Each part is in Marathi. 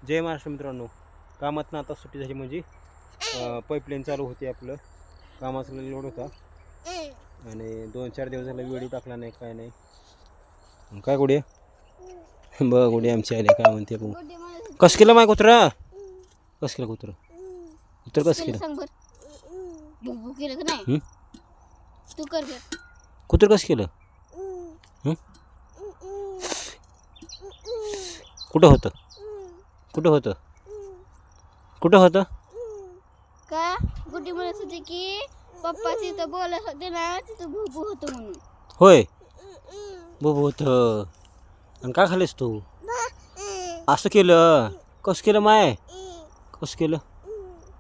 जय महाराष्ट्र मित्रांनो. कामातनं आता सुट्टी झाली म्हणजे पाईपलाईन चालू होती. आपलं कामाचा लोड होता आणि 2-4 दिवस झाला व्हिडिओ टाकला नाही, काय नाही. काय गुडिया बघ, गुडिया आमची आले. काय म्हणते बघ. कस केलं माय कुत्रा? कस केलं कुत्र? कुत्र कस केलं? केलं का नाही? तू कर कुत्र कस केलं? कुठं होतं? कुठं होतं? कुठं होतं? का गुड्डी म्हणत होती की पप्पा तिथं बोलत होते ना, तिथं भूभू होतं म्हणून. होय, बघ होतं. आणि काय खालीस तू? असं केलं? कसं केलं माय? कसं केलं?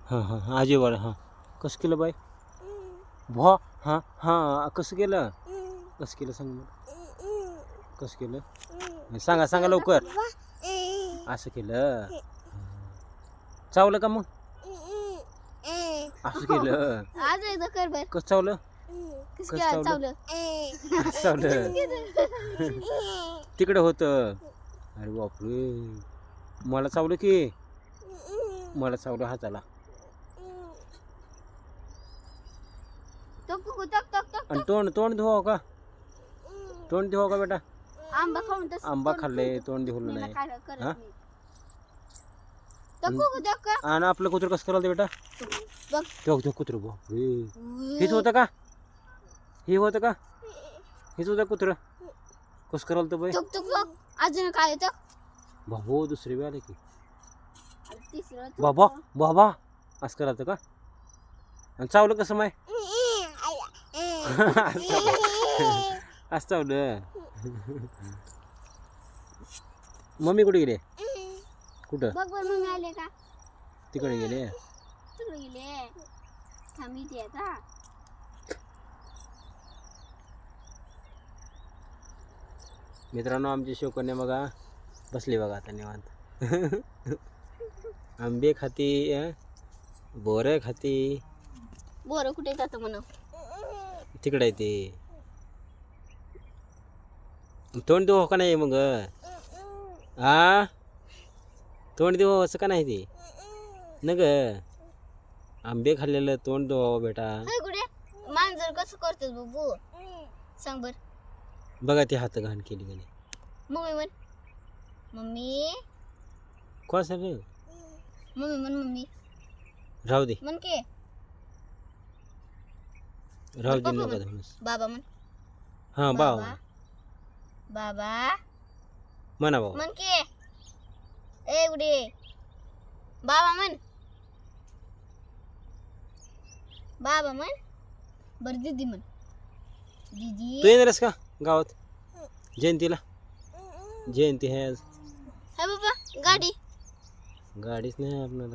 हां हां हां आजी बाळा. हां कसं केलं बाय? भो हां हां कसं केलं? कसं केलं सांग मला. कसं केलं सांगा, सांगा लवकर. असं केलं? चावलं का मग? असं केलं? आज एकदा कर बाय. कसं चावलं? कसं काय चावलं? कसं चावलं? तिकडे होतं. अरे बापरे, मला चावलं की. मला चावलं हाताला. आणि तोंड तोंड धुवाव का? तोंड धुवाव का बेटा? आंबा खाऊन तसं आंबा खाल्ले, तोंड धुवलं नाही. हा? आणि आपलं कुत्र कसं करायला बेटा? बघ तेव्हा कुत्र. बापरे, हेच होतं का? हे होतं का? हेच होतं कुत्र? कसं करायला तर बाई? अजून काय येतं? बाबो, दुसरी वेळ आले की. तिसरं बाबा बाबा असं करायचं का? आणि चावलं कसं माय? असं चावलं. मम्मी कुठे गेले? कुठं? बघ बरं मम्मी आले का? तिकडे गेले. तिकडे गेले. थांब इथे आता. मित्रांनो, आमची शिवकन्या बघा बसली बघा आता निवांत. आंबे खाती, बोरं खाती. बोरं कुठे जातं म्हणा? तिकडे आहे ते. तोंड देऊ का नाही मग? हा, तोंड देऊ असं का नाही ते? न ग, आंबे खाल्लेलं तोंड देऊ बेटा. कुठे मांजर कसं करतेस बाबू? सांग बर. बघा ती हात घाण केली का नाही. मम्मी म्हण. मम्मी कोण सर? मम्मी म्हण. मम्मी राहू दे, म्हण की. राहू दे, नका धनुस. बाबा म्हण. हां बाबा. बाबा म्हणा बाबा. म्हण की. ए गुडे बाबा म्हण. बाबा म्हण. बर दीदी म्हण. दीदी. तू येणारस का गावात जयंतीला? जयंती आहे आज. हा बाबा गाडी. गाडीच नाही आपल्याला.